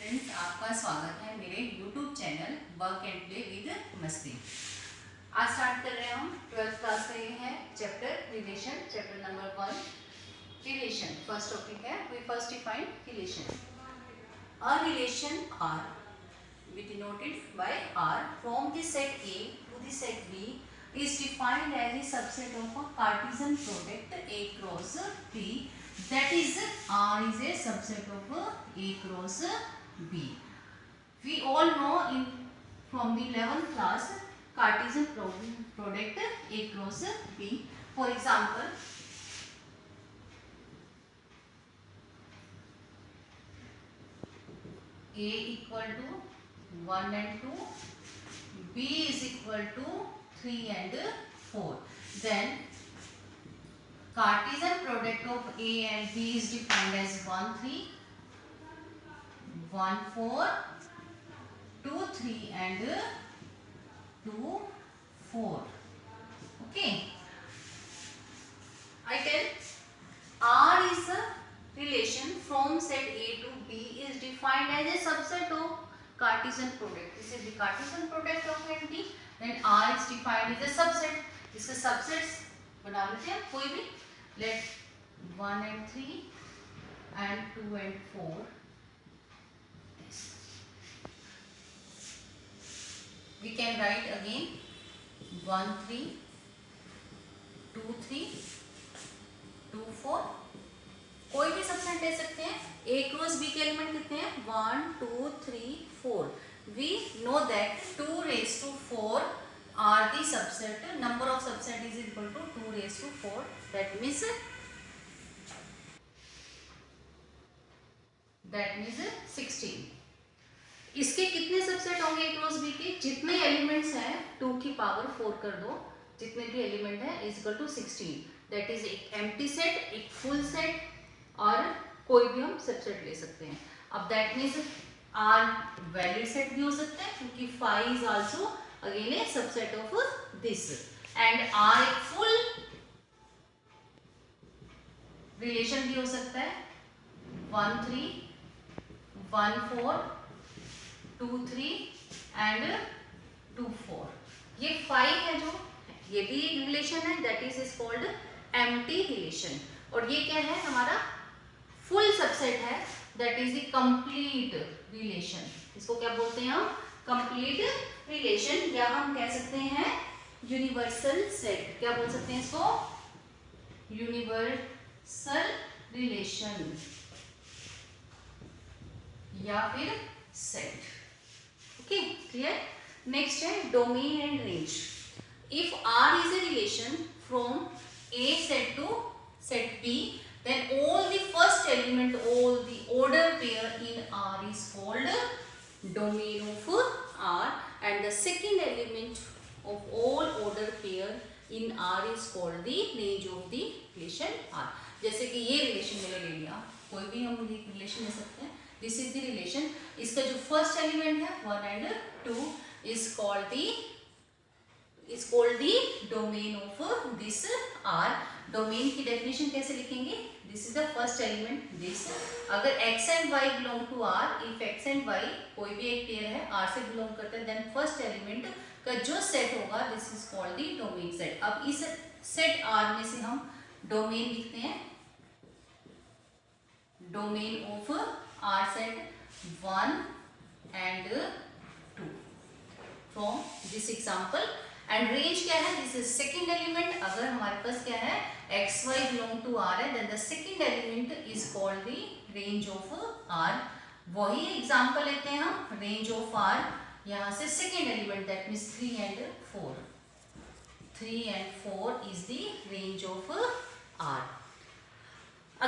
Friends, आपका स्वागत है मेरे YouTube channel work and play with मस्ती। आज स्टार्ट कर रहे हैं हम 12th क्लास का। ये है chapter relation, chapter number 1 relation. First topic है, we first define relation. A relation R be denoted by R from the set A to the set B is defined as a subset of a Cartesian product A cross B, that is R is a subset of A cross B. We all know from the 11th class Cartesian product A cross B. For example, A equal to 1 and 2, B is equal to 3 and 4. Then Cartesian product of A and B is defined as 1 3, 1 4, 2 3 and 2 4. Okay. I tell R is a relation from set A to B is defined as a subset of Cartesian product. This is the Cartesian product of A and B. Then R is defined as a subset. इसके subsets बना लेते हैं कोई भी. Let 1 and 3 and 2 and 4. Yes. We can write again 1 3, 2 3, 2 4. कोई भी subset ले सकते हैं. A क्रॉस B के एलिमेंट कितने हैं? 1 2 3 4. We know that 2 raised to 4 are the subset. Number of subset is equal to 2 raised to 4. That means 16. इसके कितने सबसेट होंगे A क्रॉस B के? जितने एलिमेंट्स हैं 2 की पावर 4 कर दो, जितने भी एलिमेंट है is equal to 16. That is एक एम्प्टी सेट, एक फुल सेट और कोई भी हम सबसेट ले सकते हैं. अब that means R valid set भी हो सकता है क्योंकि 5 is also again a subset of this, and R एक फुल रिलेशन भी हो सकता है. 1 3, 1 4, 2 3 एंड 2 4. ये 5 है जो, ये भी एक रिलेशन है, that is called empty relation. और ये क्या है? हमारा फुल सबसेट है, that is the complete relation. इसको क्या बोलते हैं हम? कंप्लीट रिलेशन, या हम कह सकते हैं यूनिवर्सल सेट. क्या बोल सकते हैं इसको? यूनिवर्सल रिलेशन या फिर सेट. Okay, clear. नेक्स्ट है domain and range. If R is a relation from A set to set B, then all the first element, all the order pair in R is called domain of R, and the second element of all order pair in R is called the range of the relation R. जैसे कि ये relation मैंने ले लिया, कोई भी हम relation ले सकते हैं. This is the relation. इसका जो फर्स्ट एलिमेंट है 1 and 2 is called the domain of this R. Domain की डेफिनेशन कैसे लिखेंगे? This is the first element this. अगर x and y belong to R, if x and y कोई भी एक पेयर है R से बिलोंग करते हैं, देन फर्स्ट एलिमेंट का जो सेट होगा this is called the domain set. अब इस सेट R में से हम डोमेन लिखते हैं. Domain of R set 1 and 2 from this example. And range क्या है? This is second element. अगर हमारे पास क्या है X Y belong to R है, then the second element is called the range of R. वही एग्जांपल लेते हैं हम. रेंज ऑफ आर, यहाँ से second element that means 3 and 4. 3 and 4 is the range of R.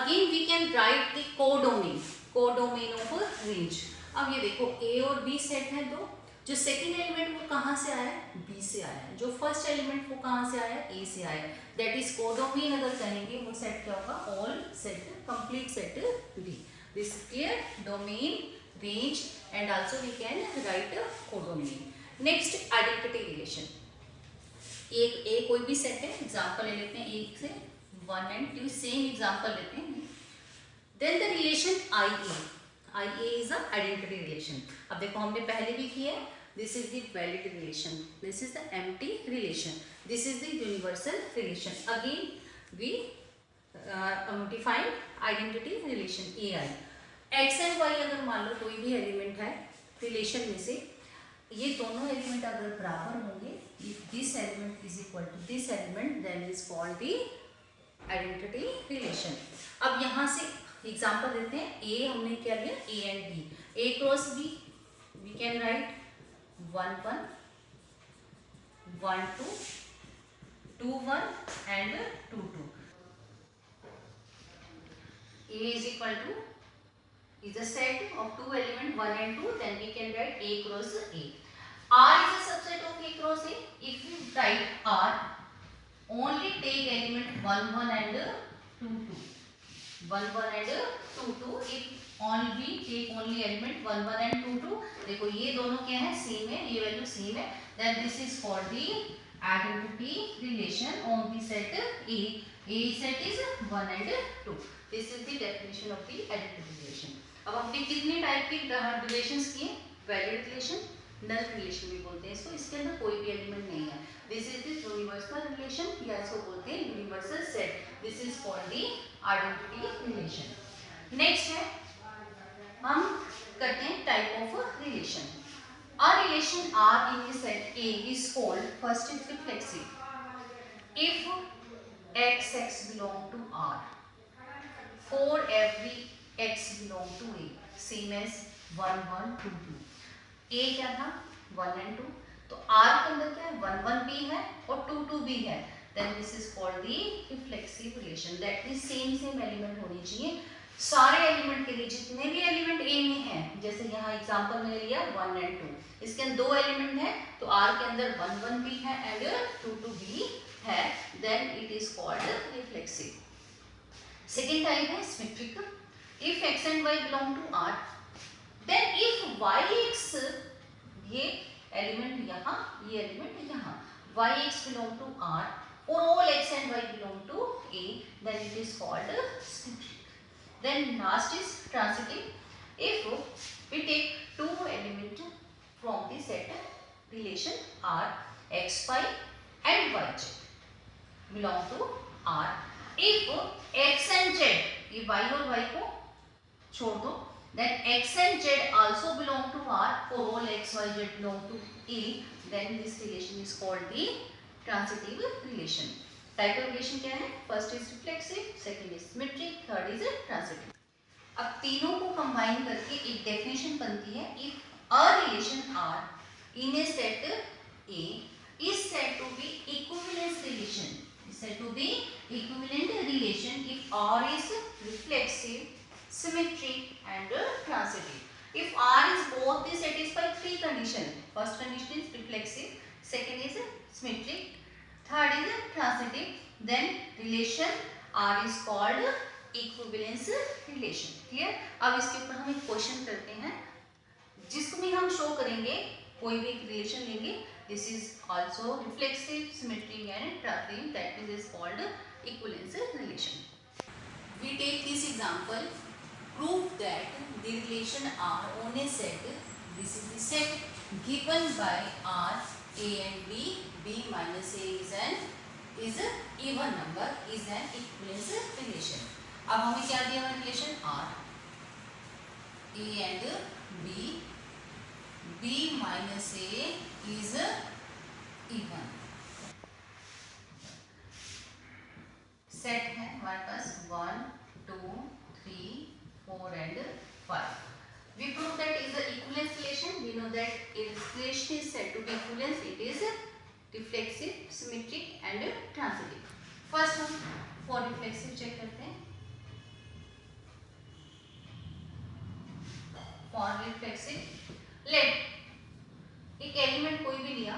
Again we can right the codomain of range. अब ये देखो ए और बी सेट है दो. जो सेकेंड एलिमेंट वो कहाँ से आया है? बी से आया है. जो फर्स्ट एलिमेंट वो कहाँ से आया है? ए से आया है. That is codomain. अगर कहेंगे वो सेट क्या होगा? All set, complete set B. This clear. Domain, range and also we can write codomain. Next identity relation. एक कोई भी सेट है, एग्जांपल ले लेते हैं. एक से 1 and 2 सेम एग्जांपल लेते हैं. Then the relation I A. I A is a identity relation. अब देखो हमने पहले भी किया है, this is the valid relation, this is the empty relation, this is the universal relation. Again we define identity relation A I. X and Y अगर मान लो कोई भी एलिमेंट है रिलेशन में से, ये दोनों एलिमेंट अगर बराबर होंगे, if this element is equal to this element, then is called the identity relation. अब यहाँ से एग्जांपल देते हैं। ए हमने क्या लिया, A and B, A cross B, we can write 1 1 1 2 2 1 and 2 2। A is equal to is a set of two element 1 and 2, then we can write A cross A. R is a subset of A cross A. If we write R, only take element 1 1 and 2 2. 1 1 and 2 2. If only we take only element 1 1 and 2 2, देखो ये दोनों क्या है, same है, ये value same है, then this is called the identity relation on the set A. A set is 1 and 2. This is the definition of the identity relation. अब हमने कितने टाइप के रिलेशंस किए, वैलिड रिलेशन, नल रिलेशन भी बोलते हैं इसको, इसके अंदर कोई भी एलिमेंट नहीं है। This is the universal relation, या इसको बोलते हैं universal set, this is called the identity relation. Next है, हम करते हैं type of relation. A relation R in the set A is called, first is reflexive. If x x belong to R, for every x belong to A, same as 1 1 2 2। A क्या था, 1 and 2, तो R के अंदर क्या है, 1 1 भी है और 2 2 भी है, then this is called the reflexive relation, that is same element होनी चाहिए सारे एलिमेंट के लिए। जितने भी एलिमेंट A में है, जैसे यहाँ एग्जांपल मैंने लिया 1 and 2, इसके अंदर दो एलिमेंट है, तो R के अंदर 1 1 भी है एंड 2 2 भी है, then it is called reflexive। Second type है symmetric. If x and y belong to R, then if yx, ये एलिमेंट यहाँ, ये एलिमेंट यहाँ, yx belong to R or all x and y belong to A, then it is called symmetric। Then last is transitive. If we take two element from the set relation R, x y and y z belong to R, if x and z, ये y और y को छोड़ दो, then x and z also belong to R, for all x y z belong to A, then this relation is called the transitive relation। Type of relation क्या है, first is reflexive, second is symmetric, third is transitive. अब तीनों को combine करके एक definition बनती है, if a relation R in a set A is said to be equivalence relation, is said to be equivalent relation if R is reflexive, symmetric and transitive. If R is both, they satisfy three conditions. First condition is reflexive, second is symmetric, third is transitive, then relation R is called equivalence relation। Clear? अब इसके ऊपर हम एक question करते हैं, जिसको भी हम शो करेंगे, कोई भी एक रिलेशन लेंगे, this is also reflexive, symmetric and transitive, that is called equivalence relation। We take this example, prove that the relation R on a set, this is the set given by R, A and B, B minus A is an even number, is an equivalence relation। अब हमें क्या दिया हुआ relation R, A and B, B minus A is even। Set है हमारे पास 1 2 3 4 and 5। We prove that is the equivalence relation। We know that if relation is said to be equivalence, it is reflexive, symmetric and transitive। First हम for reflexive check करते हैं। For reflexive, late एक element कोई भी लिया,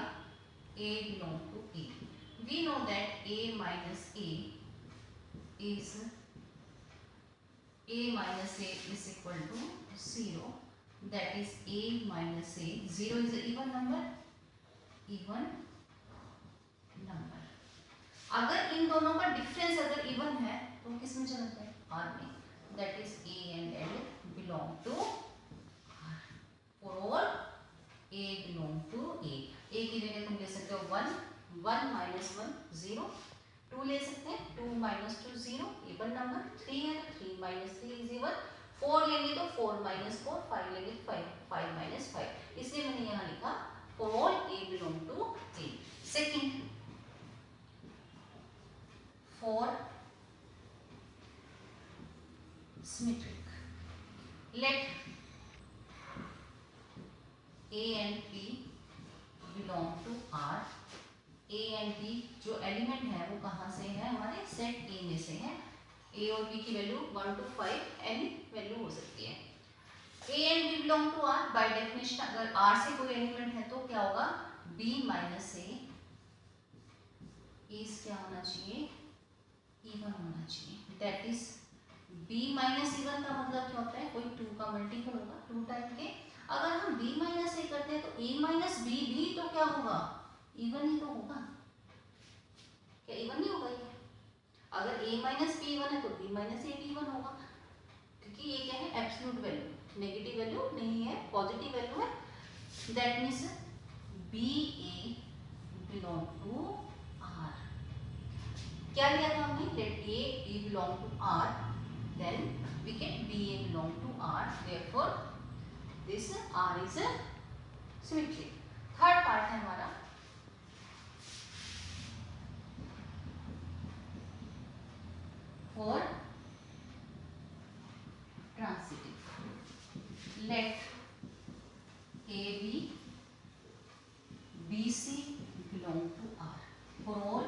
A belong to A, we know that A minus A is equal to 0, that is A minus A, 0 is an even number, अगर इन दोनों का डिफरेंस अगर इवन है तो किस में चला जाए, R में, that is A and L belong to की जगह तुम ले सकते हो 1, 1 माइनस 1 0, 2 ले सकते हैं, 2 माइनस 2 0, इवन नंबर, 3 है तो 3 माइनस 3 इज इवन, 4 लेंगे तो 4 माइनस 4, 5 लेंगे तो 5, 5 माइनस 5, इसलिए मैंने यहाँ लिखा all A belong to A. Second, for symmetric, let A and B belong to R. A and B जो एलिमेंट है वो कहाँ से है, हमारे सेट A में से है. A और B की वैल्यू 1 to 5 एनी वैल्यू हो सकती है. A and B belong to R. By definition अगर R से कोई एलिमेंट है तो क्या होगा, B माइनस A इज क्या होना चाहिए, इवन होना चाहिए. That is B minus even का मतलब क्या होता है, कोई 2 का मल्टीपल होगा, 2 टाइप के. अगर हम B माइनस A करते हैं तो A माइनस B भी तो क्या होगा, इवन ही तो होगा. क्या इवन नहीं होगा ये? अगर A माइनस B इवन है तो B माइनस A भी इवन होगा, क्योंकि ये क्या है, एब्सोल्यूट वैल्यू, नेगेटिव वैल्यू नहीं है, पॉजिटिव वैल्यू है. That means B A belong to R. क्या लिया था हमने, let A B belong to R, then we can B A belong to R, therefore this R is symmetric. Third part है हमारा for transitive. Let A B B C belong to R. For all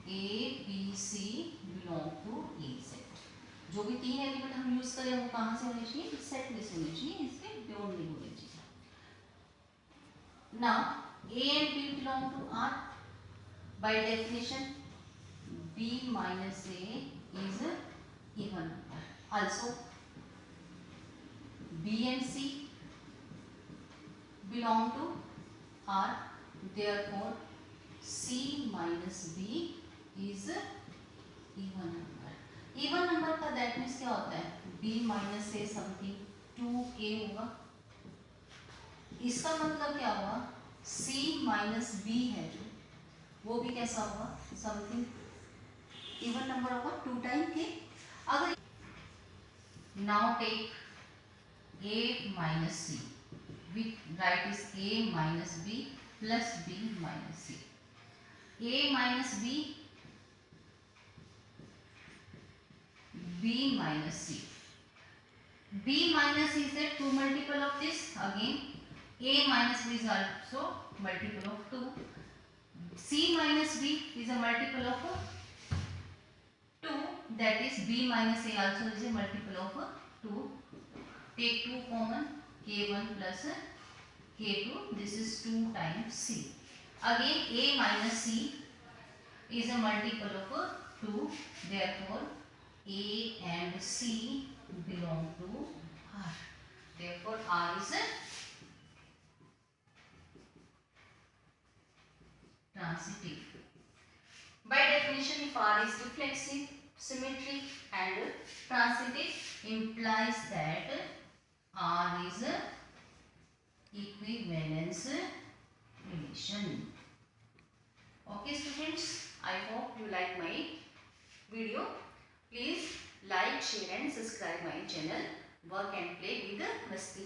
A B C belong to a set. जो भी 3 element हम use करें वो कहाँ से होने चाहिए, सेट में से होने चाहिए, इसके बियॉन्ड नहीं होने चाहिए. Now A and B belong to R. By definition b minus a is even number. Also b and c belong to r, therefore c minus b is even number. even number का that means क्या होता है, b minus a something 2a होगा. इसका मतलब क्या हुआ, c minus b है जो, वो भी कैसा होगा, समथिंग इवन नंबर होगा, 2 टाइम के. अगर now take a minus c, we write is a minus b plus b minus c. a minus b, b minus c. b minus c is a 2 multiple of this. Again a minus b is also multiple of 2. c minus b is a multiple of 2, that is b minus a also is a multiple of 2. Take 2 common, k1 plus k2, this is 2 times c. Again a minus c is a multiple of 2, therefore a and c belong to R. Therefore R is a transitive. By definition, if R is reflexive, symmetric and transitive, implies that R is equivalence relation. Okay students, I hope you like my video. Please like, share and subscribe my channel Work and Play with Masti.